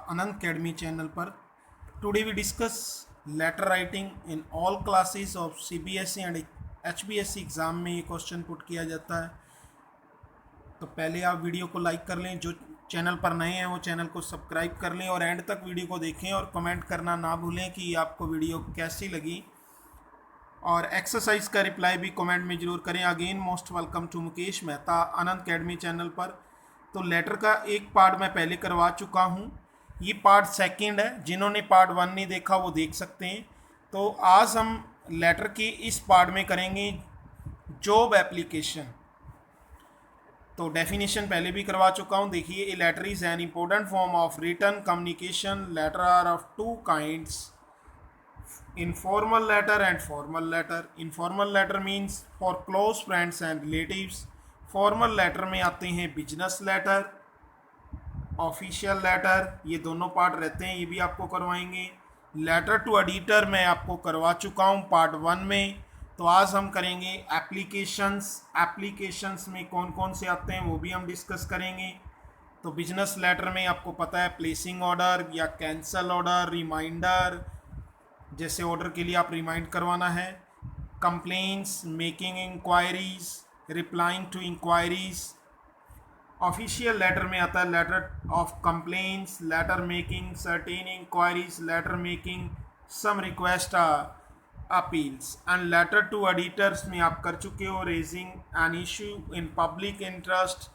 Anand Academy channel पर today we discuss letter writing in all classes of CBSE and HBSE exam में ये question put किया जाता है। तो पहले आप वीडियो को लाइक कर लें, जो चैनल पर नए हैं वो चैनल को सब्सक्राइब कर लें और एंड तक वीडियो को देखें और कमेंट करना ना भूलें कि आपको वीडियो कैसी लगी, और एक्सरसाइज का रिप्लाई भी कमेंट में ज़रूर करें। Again most welcome to Mukesh Mehta Anand academy channel पर। तो लेटर का एक पार्ट मैं पहले करवा चुका हूँ, ये पार्ट सेकंड है। जिन्होंने पार्ट 1 नहीं देखा वो देख सकते हैं। तो आज हम लेटर के इस पार्ट में करेंगे जॉब एप्लीकेशन। तो डेफिनेशन पहले भी करवा चुका हूँ, देखिए। A letter is an important form of written communication. Letter are of two kinds, informal letter and formal letter. Informal letter means for close friends and relatives. Formal letter में आते हैं बिजनेस लेटर, ऑफिशियल लेटर, ये दोनों part रहते हैं, ये भी आपको करवाएंगे। लेटर टू एडिटर मैं आपको करवा चुका हूँ पार्ट 1 में। तो आज हम करेंगे एप्लीकेशंस। एप्लीकेशंस में कौन कौन से आते हैं वो भी हम डिस्कस करेंगे। तो बिजनेस लेटर में आपको पता है प्लेसिंग ऑर्डर या कैंसल ऑर्डर, रिमाइंडर, जैसे ऑर्डर के लिए आप रिमाइंड करवाना है। Complaints, making enquiries, replying to enquiries. Official letter में आता है letter of complaints, letter making certain enquiries, letter making some request appeals. And letter to editors में आप कर चुके हो raising an issue in public interest,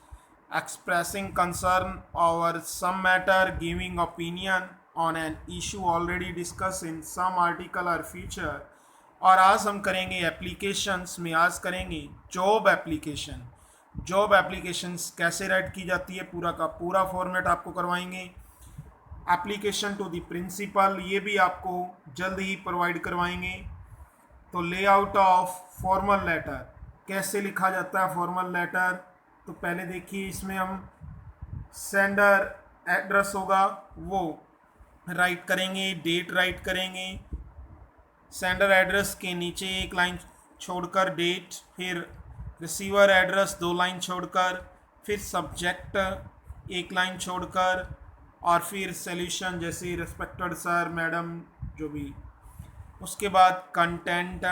expressing concern over some matter, giving opinion on an issue already discussed in some article or feature। और आज हम करेंगे applications में, आज करेंगे जॉब एप्लीकेशन। जॉब एप्लीकेशंस कैसे राइट की जाती है पूरा का पूरा फॉर्मेट आपको करवाएंगे। एप्लीकेशन टू द प्रिंसिपल, ये भी आपको जल्द ही प्रोवाइड करवाएंगे। तो लेआउट ऑफ फॉर्मल लेटर, कैसे लिखा जाता है फॉर्मल लेटर। तो पहले देखिए, इसमें हम सेंडर एड्रेस होगा वो राइट करेंगे, डेट राइट करेंगे। सेंडर एड्रेस के नीचे एक लाइन छोड़कर डेट, फिर रिसीवर एड्रेस 2 लाइन छोड़कर, फिर सब्जेक्ट 1 लाइन छोड़कर, और फिर सॉल्यूशन जैसे रिस्पेक्टेड सर, मैडम, जो भी। उसके बाद content,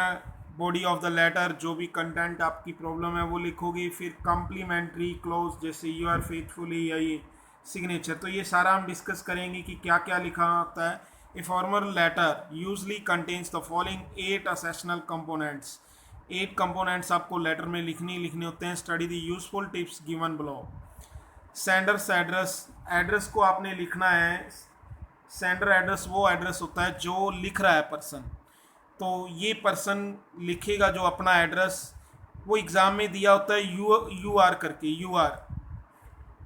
body of the letter, जो भी कंटेंट आपकी प्रॉब्लम है वो लिखोगे। फिर कम्प्लीमेंट्री क्लोज जैसे यू आर फेथफुली या ये सिग्नेचर। तो ये सारा हम डिस्कस करेंगे कि क्या क्या लिखा होता है। A formal letter usually contains the following 8 essential components. 8 components आपको लेटर में लिखने होते हैं। Study the useful tips given below. Sender's address, address को आपने लिखना है। सेंडर एड्रेस वो एड्रेस होता है जो लिख रहा है पर्सन। तो ये पर्सन लिखेगा जो अपना एड्रेस, वो एग्ज़ाम में दिया होता है यू आर करके, यू आर,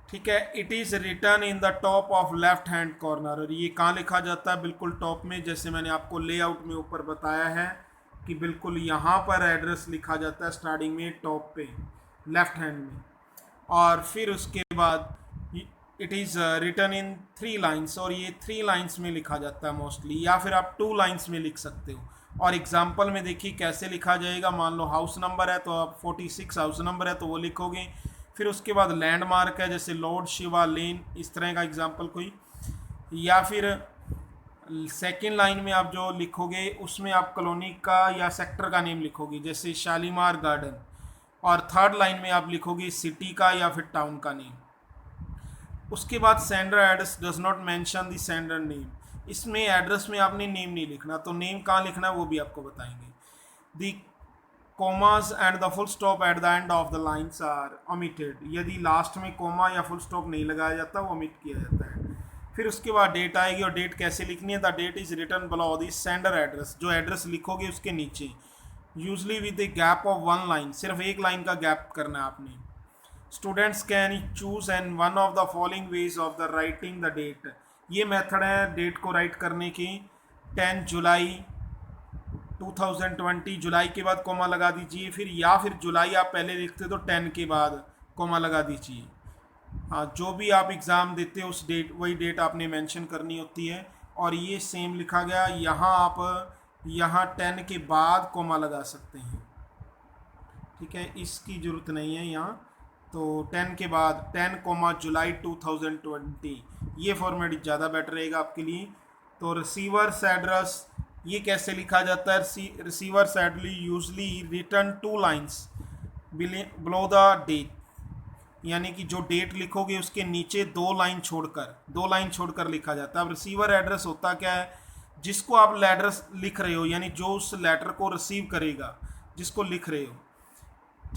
ठीक है। It is return in the top of left hand corner. और ये कहाँ लिखा जाता है, बिल्कुल टॉप में, जैसे मैंने आपको लेआउट में ऊपर बताया है कि बिल्कुल यहाँ पर एड्रेस लिखा जाता है स्टार्टिंग में टॉप पे लेफ्ट हैंड में। और फिर उसके बाद it is return in 3 lines, और ये 3 लाइन्स में लिखा जाता है मोस्टली, या फिर आप 2 लाइन्स में लिख सकते हो। और एग्जाम्पल में देखिए कैसे लिखा जाएगा। मान लो हाउस नंबर है तो आप 46 हाउस नंबर है तो वो लिखोगे। फिर उसके बाद लैंडमार्क है जैसे लॉर्ड शिवा लेन, इस तरह का एग्जाम्पल कोई। या फिर सेकेंड लाइन में आप जो लिखोगे उसमें आप कॉलोनी का या सेक्टर का नेम लिखोगे जैसे शालीमार गार्डन। और थर्ड लाइन में आप लिखोगे सिटी का या फिर टाउन का नेम। उसके बाद sender address does not mention the sender name. इसमें एड्रेस में आपने नेम नहीं लिखना, तो नेम कहाँ लिखना है वो भी आपको बताएंगे। The commas and the full stop at the end of the lines are omitted. यदि लास्ट में कोमा या फुल स्टॉप नहीं लगाया जाता वो ओमिट किया जाता है। फिर उसके बाद डेट आएगी, और डेट कैसे लिखनी है। The date is written below the sender address, जो एड्रेस लिखोगे उसके नीचे, usually with a gap of 1 line, सिर्फ 1 लाइन का गैप करना है आपने। Students can choose and one of the following ways of the writing the date. ये मेथड है डेट को राइट करने की। 10 जुलाई 2020, जुलाई के बाद कोमा लगा दीजिए। फिर या फिर जुलाई आप पहले लिखते तो 10 के बाद कोमा लगा दीजिए। हाँ, जो भी आप एग्ज़ाम देते हो उस डेट, वही डेट आपने मेंशन करनी होती है। और ये सेम लिखा गया यहाँ, आप यहाँ 10 के बाद कोमा लगा सकते हैं, ठीक है, इसकी ज़रूरत नहीं है यहाँ। तो 10 के बाद 10 जुलाई 2020, ये फॉर्मेट ज़्यादा बेटर रहेगा आपके लिए। तो रिसीवर्स एड्रेस ये कैसे लिखा जाता है? Receiver's address usually written 2 lines below the date, यानी कि जो डेट लिखोगे उसके नीचे 2 लाइन छोड़कर लिखा जाता है। अब रिसीवर एड्रेस होता क्या है? जिसको आप लेटर लिख रहे हो, यानी जो उस लेटर को रिसीव करेगा, जिसको लिख रहे हो,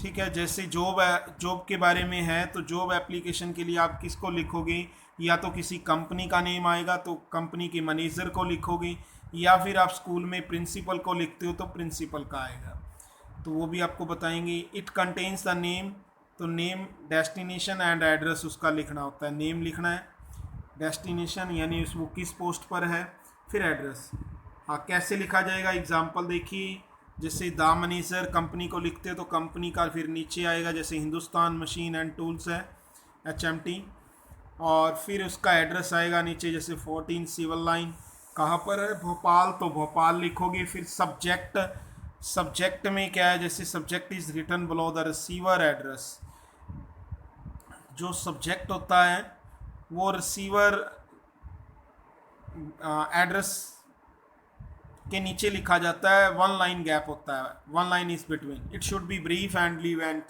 ठीक है। जैसे जॉब के बारे में है तो जॉब एप्लीकेशन के लिए आप किसको लिखोगे? या तो किसी कंपनी का नेम आएगा तो कंपनी के मैनेजर को लिखोगे, या फिर आप स्कूल में प्रिंसिपल को लिखते हो तो प्रिंसिपल का आएगा, तो वो भी आपको बताएंगे। इट कंटेन्स द नेम, तो नेम, डेस्टिनेशन एंड एड्रेस उसका लिखना होता है। नेम लिखना है, डेस्टिनेशन यानी वो किस पोस्ट पर है, फिर एड्रेस। हाँ, कैसे लिखा जाएगा? एग्जांपल देखिए, जैसे द मैनेजर कंपनी को लिखते हो तो कंपनी का फिर नीचे आएगा, जैसे हिंदुस्तान मशीन एंड टूल्स है, HMT, और फिर उसका एड्रेस आएगा नीचे, जैसे 14 सिविल लाइन। कहाँ पर है? भोपाल, तो भोपाल लिखोगे। फिर सब्जेक्ट में क्या है? जैसे subject is written below the receiver address, जो सब्जेक्ट होता है वो रिसीवर एड्रेस के नीचे लिखा जाता है। 1 लाइन गैप होता है, 1 line is between. It should be brief and relevant,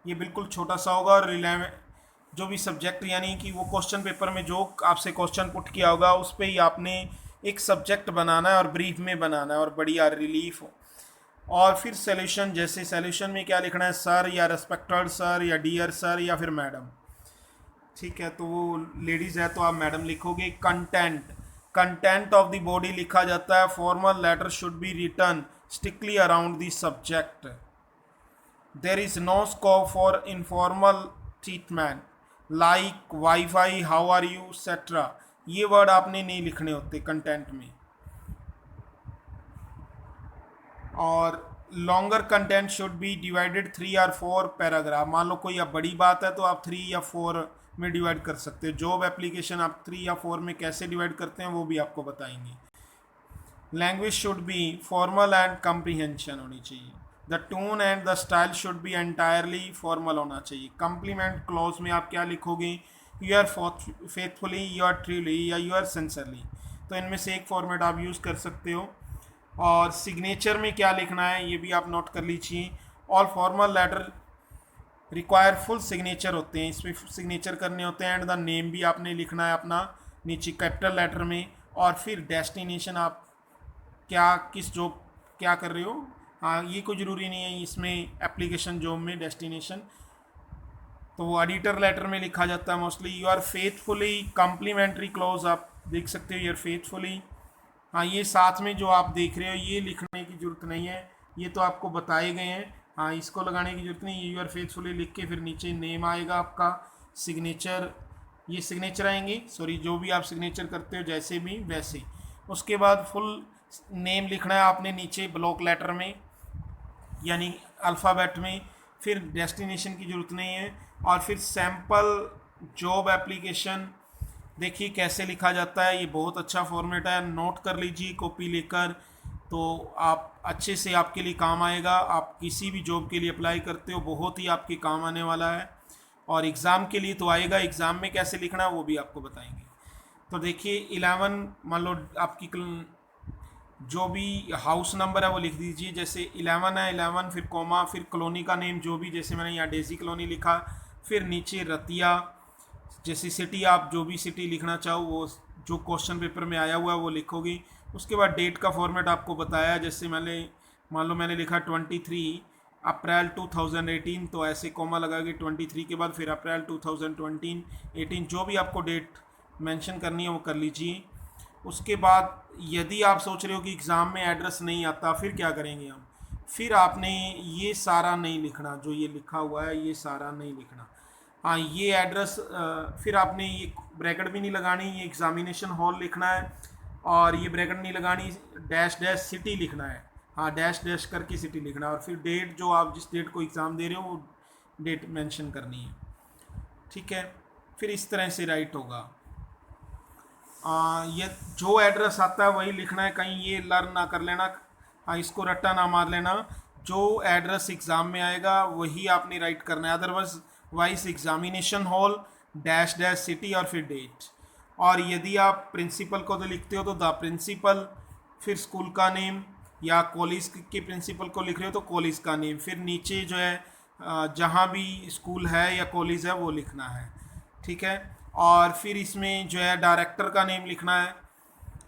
ये बिल्कुल छोटा सा होगा। और रिलेवेंट जो भी सब्जेक्ट, यानी कि वो क्वेश्चन पेपर में जो आपसे क्वेश्चन पुट किया होगा उस पर ही आपने एक सब्जेक्ट बनाना है और ब्रीफ में बनाना है और बढ़िया रिलीफ हो। और फिर सॉल्यूशन, जैसे सॉल्यूशन में क्या लिखना है? सर या रेस्पेक्टेड सर या डियर सर या फिर मैडम, ठीक है। तो वो लेडीज़ है तो आप मैडम लिखोगे। कंटेंट ऑफ द बॉडी लिखा जाता है। Formal letter should be written strictly around the subject. There is no scope for informal treatment like WiFi, how are you, etcetera. ये वर्ड आपने नहीं लिखने होते कंटेंट में। और longer content should be divided 3 और 4 पैराग्राफ। मान लो कोई अब बड़ी बात है तो आप 3 या 4 में डिवाइड कर सकते हो। जॉब एप्लीकेशन आप 3 या 4 में कैसे डिवाइड करते हैं वो भी आपको बताएंगे। Language should be formal and comprehension होनी चाहिए। The tone and the style should be entirely formal होना चाहिए। कम्प्लीमेंट क्लॉज में आप क्या लिखोगे? You are faithfully, yours truly या यू आर सिंसियरली। तो इनमें से एक फॉर्मेट आप यूज़ कर सकते हो। और सिग्नेचर में क्या लिखना है ये भी आप नोट कर लीजिए। All formal letter require full signature होते हैं, इसमें सिग्नेचर करने होते हैं। एंड द नेम भी आपने लिखना है अपना नीचे कैपिटल लेटर में। और फिर डेस्टिनेशन, आप क्या किस जॉब क्या कर रहे हो, हाँ ये कोई ज़रूरी नहीं है इसमें एप्लीकेशन जॉब में डेस्टिनेशन, तो वो एडिटर लेटर में लिखा जाता है mostly. You are faithfully, complimentary clause आप देख सकते हो, यू आर फेथफुली। हाँ, ये साथ में जो आप देख रहे हो ये लिखने की ज़रूरत नहीं है, ये तो आपको बताए गए हैं। हाँ, इसको लगाने की ज़रूरत नहीं है। यू आर फेथफुली लिख के फिर नीचे नेम आएगा आपका, सिग्नेचर, ये सिग्नेचर आएंगे, सॉरी जो भी आप सिग्नेचर करते हो जैसे भी वैसे। उसके बाद फुल नेम लिखना है आपने नीचे ब्लॉक लेटर में यानी अल्फ़ाबेट में। फिर डेस्टिनेशन की ज़रूरत नहीं है। और फिर सैम्पल जॉब एप्लीकेशन देखिए कैसे लिखा जाता है, ये बहुत अच्छा फॉर्मेट है, नोट कर लीजिए कॉपी लेकर, तो आप अच्छे से आपके लिए काम आएगा। आप किसी भी जॉब के लिए अप्लाई करते हो बहुत ही आपके काम आने वाला है, और एग्ज़ाम के लिए तो आएगा। एग्ज़ाम में कैसे लिखना है वो भी आपको बताएंगे। तो देखिए 11, मान लो आपकी जो भी हाउस नंबर है वो लिख दीजिए, जैसे 11 है 11, फिर कोमा, फिर कॉलोनी का नेम जो भी, जैसे मैंने यहाँ डेजी कॉलोनी लिखा। फिर नीचे रतिया, जैसे सिटी आप जो भी सिटी लिखना चाहो वो जो क्वेश्चन पेपर में आया हुआ है वो लिखोगे। उसके बाद डेट का फॉर्मेट आपको बताया, जैसे मैंने मान लो मैंने लिखा 23 अप्रैल 2018, तो ऐसे कोमा लगा के 23 के बाद फिर अप्रैल 2018, जो भी आपको डेट मेंशन करनी है वो कर लीजिए। उसके बाद यदि आप सोच रहे हो कि एग्ज़ाम में एड्रेस नहीं आता, फिर क्या करेंगे हम? फिर आपने ये सारा नहीं लिखना, जो ये लिखा हुआ है ये सारा नहीं लिखना। हाँ, ये एड्रेस, फिर आपने ये ब्रैकेट भी नहीं लगानी, ये एग्ज़ामिनेशन हॉल लिखना है, और ये ब्रैकेट नहीं लगानी, डैश डैश सिटी लिखना है। हाँ, डैश डैश करके सिटी लिखना है, और फिर डेट, जो आप जिस डेट को एग्ज़ाम दे रहे हो वो डेट मेंशन करनी है, ठीक है। फिर इस तरह से राइट होगा। ये जो एड्रेस आता है वही लिखना है, कहीं ये लर्न ना कर लेना, हाँ इसको रट्टा ना मार लेना। जो एड्रेस एग्ज़ाम में आएगा वही आपने राइट करना है, otherwise examination hall dash dash city और फिर डेट। और यदि आप प्रिंसिपल को तो लिखते हो तो द प्रिंसिपल, फिर स्कूल का नेम, या कॉलेज के प्रिंसिपल को लिख रहे हो तो कॉलेज का नेम, फिर नीचे जो है जहाँ भी स्कूल है या कॉलेज है वो लिखना है। ठीक है, और फिर इसमें जो है डायरेक्टर का नेम लिखना है।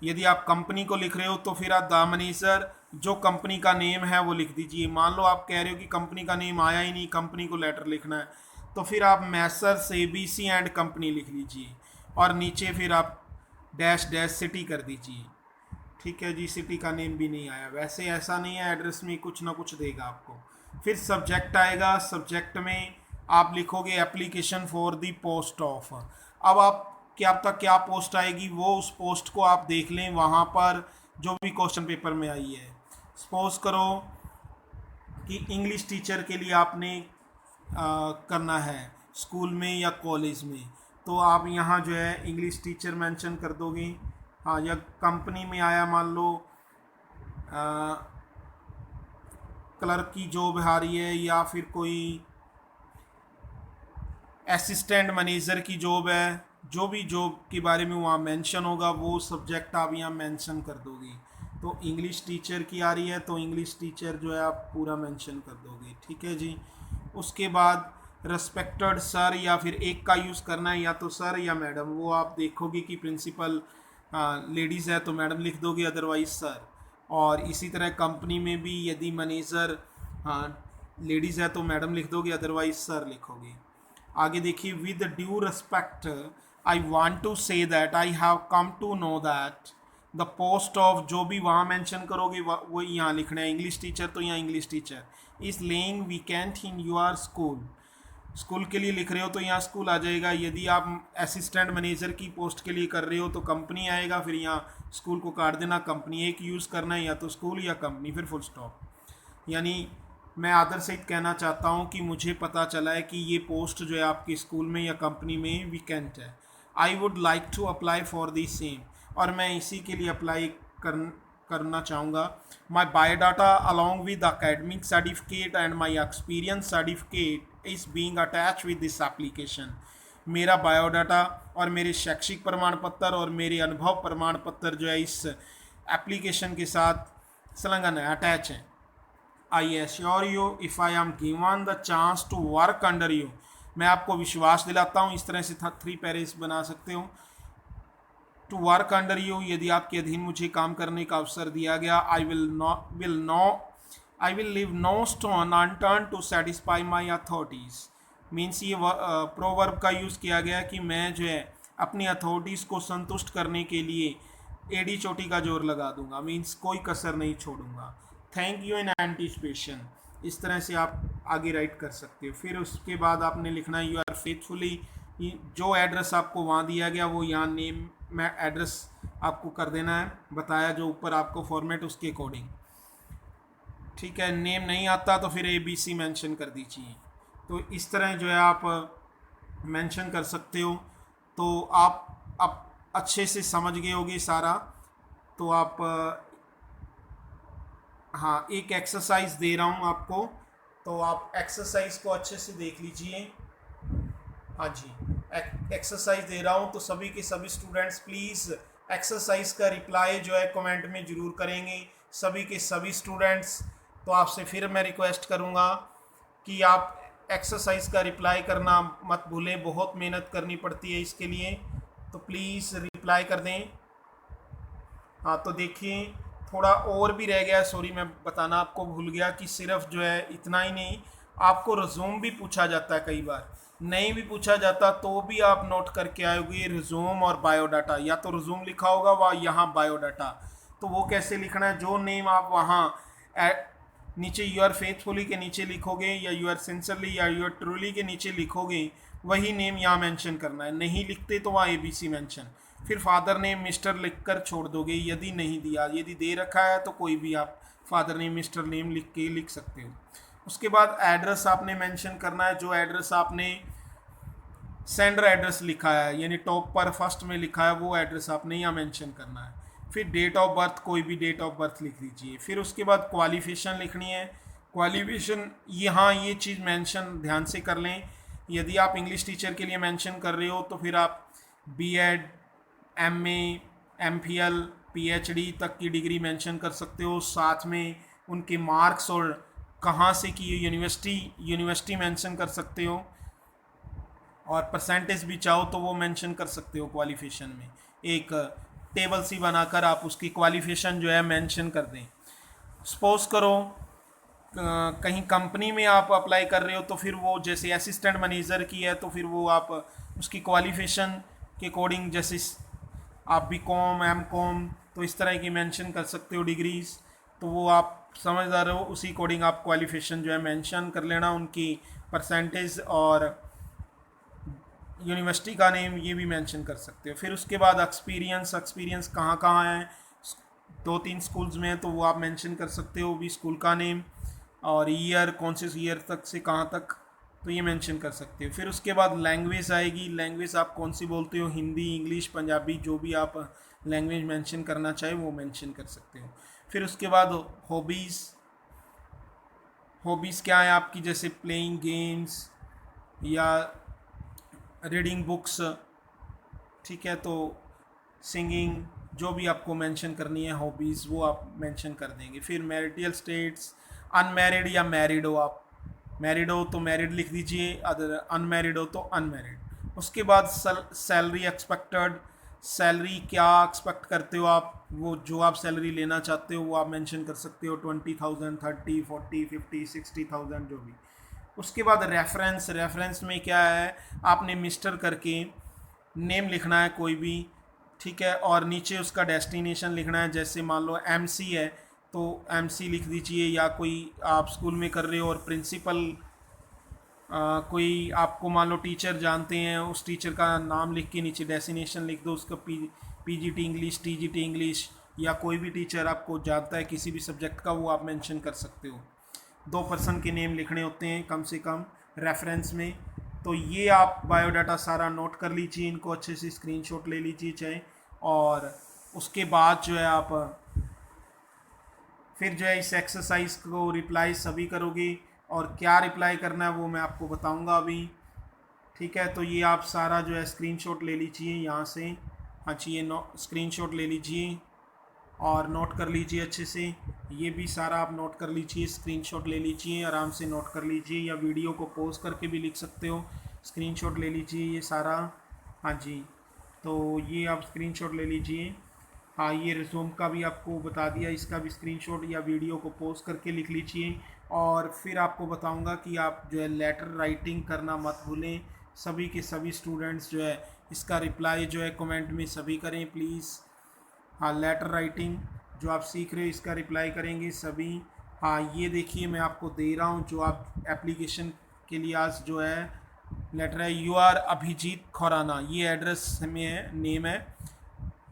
यदि आप कंपनी को लिख रहे हो तो फिर आप द मैनेजर, जो कंपनी का नेम है वो लिख दीजिए। मान लो आप कह रहे हो कि कंपनी का नेम आया ही नहीं, कंपनी को लेटर लिखना है, तो फिर आप मैसर्स ABC एंड कंपनी लिख लीजिए, और नीचे फिर आप डैश डैश सिटी कर दीजिए। ठीक है जी, सिटी का नेम भी नहीं आया। वैसे ऐसा नहीं है, एड्रेस में कुछ ना कुछ देगा आपको। फिर सब्जेक्ट आएगा, सब्जेक्ट में आप लिखोगे application for the post of. अब आप क्या तक क्या पोस्ट आएगी वो उस पोस्ट को आप देख लें वहाँ पर जो भी क्वेश्चन पेपर में आई है। सपोज करो कि इंग्लिश टीचर के लिए आपने करना है स्कूल में या कॉलेज में, तो आप यहाँ जो है इंग्लिश टीचर मेंशन कर दोगे। हाँ, या कंपनी में आया, मान लो क्लर्क की जॉब आ रही है, या फिर कोई असिस्टेंट मैनेजर की जॉब है, जो भी जॉब के बारे में वहाँ मेंशन होगा वो सब्जेक्ट आप यहाँ मेंशन कर दोगे। तो इंग्लिश टीचर की आ रही है तो इंग्लिश टीचर जो है आप पूरा मेंशन कर दोगे। ठीक है जी। उसके बाद रेस्पेक्टेड सर, या फिर एक का यूज़ करना है, या तो सर या मैडम, वो आप देखोगे कि प्रिंसिपल लेडीज़ है तो मैडम लिख दोगे, अदरवाइज सर। और इसी तरह कंपनी में भी यदि मैनेजर लेडीज़ है तो मैडम लिख दोगे, अदरवाइज सर लिखोगे। आगे देखिए, with due respect I want to say that I have come to know that the post of, जो भी वहाँ मेंशन करोगे वो यहाँ लिखना है। इंग्लिश टीचर तो यहाँ English teacher is laying weekend in your school, school के लिए लिख रहे हो तो यहाँ स्कूल आ जाएगा। यदि आप असिस्टेंट मैनेजर की पोस्ट के लिए कर रहे हो तो कंपनी आएगा, फिर यहाँ स्कूल को काट देना, कंपनी एक यूज़ करना है, या तो स्कूल या कंपनी, फिर फुल स्टॉप। यानी मैं आदर सहित कहना चाहता हूँ कि मुझे पता चला है कि ये पोस्ट जो है आपके स्कूल में या कंपनी में वैकेंट है। I would like to apply for the same, और मैं इसी के लिए अप्लाई करना चाहूँगा। My biodata along with academic certificate and my experience certificate is being attach with this application. मेरा बायोडाटा और मेरे शैक्षिक प्रमाण पत्र और मेरे अनुभव प्रमाण पत्र जो है इस एप्लीकेशन के साथ संलग्न है, अटैच है। I assure you if I am given the chance to work under you, मैं आपको विश्वास दिलाता हूँ, इस तरह से 3 पैरेज बना सकते हो। टू वर्क अंडर यू, यदि आपके अधीन मुझे काम करने का अवसर दिया गया, I will leave no stone unturned to satisfy my authorities. Means ये प्रोवर्ब का यूज़ किया गया कि मैं जो है अपनी अथॉरिटीज़ को संतुष्ट करने के लिए एड़ी चोटी का जोर लगा दूंगा, मीन्स कोई कसर नहीं छोड़ूंगा। थैंक यू इन एंटीसिपेशन, इस तरह से आप आगे राइट कर सकते हो। फिर उसके बाद आपने लिखना है यू आर फेथफुली, जो एड्रेस आपको वहाँ दिया गया वो यहाँ नेम में एड्रेस आपको कर देना है, बताया जो ऊपर आपको फॉर्मेट उसके अकॉर्डिंग। ठीक है, नेम नहीं आता तो फिर ABC मेंशन कर दीजिए। तो इस तरह जो है आप मेंशन कर सकते हो। तो आप अच्छे से समझ गए होगे सारा। तो आप हाँ, एक एक्सरसाइज दे रहा हूँ आपको, तो आप एक्सरसाइज को अच्छे से देख लीजिए। हाँ जी, एक्सरसाइज दे रहा हूँ, तो सभी के सभी स्टूडेंट्स प्लीज़ एक्सरसाइज का रिप्लाई जो है कमेंट में ज़रूर करेंगे, सभी के सभी स्टूडेंट्स। तो आपसे फिर मैं रिक्वेस्ट करूँगा कि आप एक्सरसाइज का रिप्लाई करना मत भूलें, बहुत मेहनत करनी पड़ती है इसके लिए, तो प्लीज़ रिप्लाई कर दें। हाँ, तो देखिए थोड़ा और भी रह गया, सॉरी मैं बताना आपको भूल गया कि सिर्फ जो है इतना ही नहीं, आपको रिज्यूम भी पूछा जाता है, कई बार नहीं भी पूछा जाता तो भी आप नोट करके आएंगे रिज्यूम और बायोडाटा। या तो रिज्यूम लिखा होगा वह यहाँ बायोडाटा, तो वो कैसे लिखना है, जो नेम आप वहाँ नीचे यू आर फेथफुली के नीचे लिखोगे, या यू आर सिंसियरली या यू आर ट्रूली के नीचे लिखोगे, वही नेम यहाँ मेंशन करना है। नहीं लिखते तो वहाँ ABC मेंशन, फिर फादर नेम मिस्टर लिखकर छोड़ दोगे यदि नहीं दिया। यदि दे रखा है तो कोई भी आप फादर नेम मिस्टर नेम लिख के लिख सकते हो। उसके बाद एड्रेस आपने मेंशन करना है, जो एड्रेस आपने सेंडर एड्रेस लिखा है, यानी टॉप पर फर्स्ट में लिखा है, वो एड्रेस आपने यहाँ मेंशन करना है। फिर डेट ऑफ बर्थ, कोई भी डेट ऑफ बर्थ लिख दीजिए। फिर उसके बाद क्वालिफिकेशन लिखनी है। क्वालिफिकेशन यहाँ ये चीज़ मेंशन ध्यान से कर लें, यदि आप इंग्लिश टीचर के लिए मेंशन कर रहे हो तो फिर आप B.Ed MA, MPhil, PhD तक की डिग्री मेंशन कर सकते हो, साथ में उनके मार्क्स और कहाँ से की यूनिवर्सिटी मेंशन कर सकते हो, और परसेंटेज भी चाहो तो वो मेंशन कर सकते हो क्वालिफिकेशन में। एक टेबल सी बनाकर आप उसकी क्वालिफिकेशन जो है मेंशन कर दें। सपोज करो कहीं कंपनी में आप अप्लाई कर रहे हो, तो फिर वो जैसे असिस्टेंट मैनेजर की है तो फिर वो आप उसकी क्वालिफिकेशन के अकॉर्डिंग, जैसे आप BCom M.Com तो इस तरह की मेंशन कर सकते हो डिग्रीज। तो वो आप समझदार हो, उसी अकॉर्डिंग आप क्वालिफिकेशन जो है मेंशन कर लेना, उनकी परसेंटेज और यूनिवर्सिटी का नेम ये भी मेंशन कर सकते हो। फिर उसके बाद एक्सपीरियंस कहाँ कहाँ है, 2-3 स्कूल्स में है तो वो आप मेंशन कर सकते हो भी स्कूल का नेम, और ईयर कौन से ईयर तक से कहाँ तक, तो ये मेंशन कर सकते हो। फिर उसके बाद लैंग्वेज आएगी, लैंग्वेज आप कौन सी बोलते हो, हिंदी, इंग्लिश, पंजाबी, जो भी आप लैंग्वेज मेंशन करना चाहे वो मेंशन कर सकते हो। फिर उसके बाद हॉबीज़ क्या है आपकी, जैसे प्लेइंग गेम्स या रीडिंग बुक्स, ठीक है, तो सिंगिंग, जो भी आपको मेंशन करनी है हॉबीज़ वो आप मेंशन कर देंगे। फिर मैरिटल स्टेट्स, अनमैरिड या मैरिड हो, आप मैरिड हो तो मैरिड लिख दीजिए, अदर अनमैरिड हो तो अनमैरिड। उसके बाद सैलरी एक्सपेक्टेड, सैलरी क्या एक्सपेक्ट करते हो आप, वो जो आप सैलरी लेना चाहते हो वो आप मेंशन कर सकते हो, 20,000, 30, 40, 50, 60,000 जो भी। उसके बाद रेफरेंस में क्या है, आपने मिस्टर करके नेम लिखना है कोई भी, ठीक है, और नीचे उसका डेस्टिनेशन लिखना है। जैसे मान लो MC है तो MC लिख दीजिए, या कोई आप स्कूल में कर रहे हो और प्रिंसिपल कोई आपको मान लो टीचर जानते हैं, उस टीचर का नाम लिख के नीचे डेस्टिनेशन लिख दो, उसका PGT इंग्लिश, TGT इंग्लिश, या कोई भी टीचर आपको जानता है किसी भी सब्जेक्ट का वो आप मेंशन कर सकते हो। 2 पर्सन के नेम लिखने होते हैं कम से कम रेफरेंस में। तो ये आप बायोडाटा सारा नोट कर लीजिए, इनको अच्छे से स्क्रीनशॉट ले लीजिए चाहे, और उसके बाद जो है आप फिर जो है इस एक्सरसाइज को रिप्लाई सभी करोगे, और क्या रिप्लाई करना है वो मैं आपको बताऊंगा अभी, ठीक है। तो ये आप सारा जो है स्क्रीनशॉट ले लीजिए यहाँ से, हाँ जी, ये स्क्रीनशॉट ले लीजिए और नोट कर लीजिए अच्छे से। ये भी सारा आप नोट कर लीजिए, स्क्रीनशॉट ले लीजिए, आराम से नोट कर लीजिए, या वीडियो को पॉज करके भी लिख सकते हो। स्क्रीनशॉट ले लीजिए ये सारा, हाँ जी, तो ये आप स्क्रीनशॉट ले लीजिए। हाँ, ये रिज्यूम का भी आपको बता दिया, इसका भी स्क्रीनशॉट या वीडियो को पॉज करके लिख लीजिए। और फिर आपको बताऊंगा कि आप जो है लेटर राइटिंग करना मत भूलें, सभी के सभी स्टूडेंट्स जो है इसका रिप्लाई जो है कमेंट में सभी करें प्लीज़। हाँ, लेटर राइटिंग जो आप सीख रहे हो इसका रिप्लाई करेंगे सभी। हाँ, ये देखिए मैं आपको दे रहा हूँ जो आप एप्लीकेशन के लिए आज जो है लेटर है, UR अभिजीत खुराना, ये एड्रेस में है, नेम है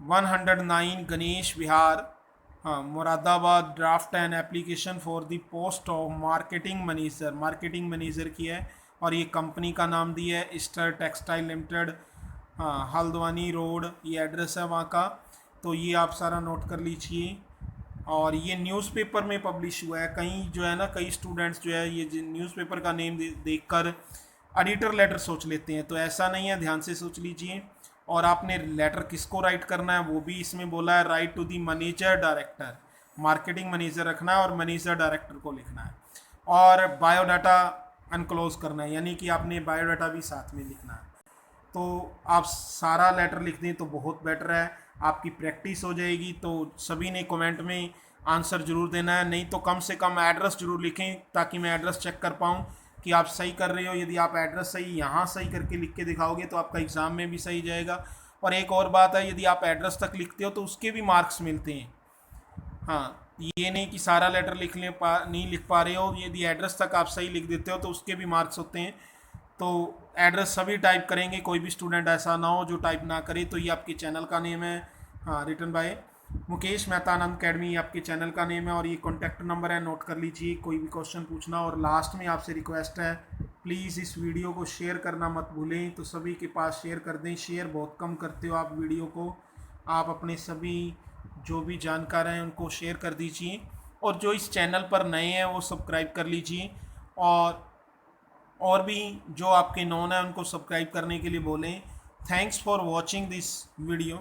109 गणेश विहार, हाँ, Moradabad, draft and application for the post of marketing manager की है, और ये कंपनी का नाम दिया है ईस्टर टेक्सटाइल लिमिटेड, हाँ, हल्द्वानी रोड ये एड्रेस है वहाँ का। तो ये आप सारा नोट कर लीजिए। और ये न्यूज़पेपर में पब्लिश हुआ है, कहीं जो है ना, कई स्टूडेंट्स जो है ये न्यूज़पेपर का नेम देखकर एडिटर लेटर सोच लेते हैं, तो ऐसा नहीं है, ध्यान से सोच लीजिए। और आपने लेटर किसको राइट करना है वो भी इसमें बोला है, write to the manager director, marketing manager रखना है और मैनेजर डायरेक्टर को लिखना है। और बायोडाटा अनक्लोज करना है, यानी कि आपने बायोडाटा भी साथ में लिखना है। तो आप सारा लेटर लिख दें तो बहुत बेटर है, आपकी प्रैक्टिस हो जाएगी। तो सभी ने कमेंट में आंसर ज़रूर देना है, नहीं तो कम से कम एड्रेस ज़रूर लिखें ताकि मैं एड्रेस चेक कर पाऊँ कि आप सही कर रहे हो। यदि आप एड्रेस सही यहाँ सही करके लिख के दिखाओगे तो आपका एग्ज़ाम में भी सही जाएगा। और एक और बात है, यदि आप एड्रेस तक लिखते हो तो उसके भी मार्क्स मिलते हैं। हाँ, ये नहीं कि सारा लेटर नहीं लिख पा रहे हो, यदि एड्रेस तक आप सही लिख देते हो तो उसके भी मार्क्स होते हैं। तो एड्रेस सभी टाइप करेंगे, कोई भी स्टूडेंट ऐसा ना हो जो टाइप ना करे। तो ये आपके चैनल का नेम है, हाँ, written by Mukesh Mehta Anand academy आपके चैनल का नेम है, और ये कॉन्टैक्ट नंबर है, नोट कर लीजिए कोई भी क्वेश्चन पूछना। और लास्ट में आपसे रिक्वेस्ट है, प्लीज़ इस वीडियो को शेयर करना मत भूलें, तो सभी के पास शेयर कर दें। शेयर बहुत कम करते हो आप वीडियो को, आप अपने सभी जो भी जानकार हैं उनको शेयर कर दीजिए, और जो इस चैनल पर नए हैं वो सब्सक्राइब कर लीजिए, और भी जो आपके नोन हैं उनको सब्सक्राइब करने के लिए बोलें। Thanks for watching this video.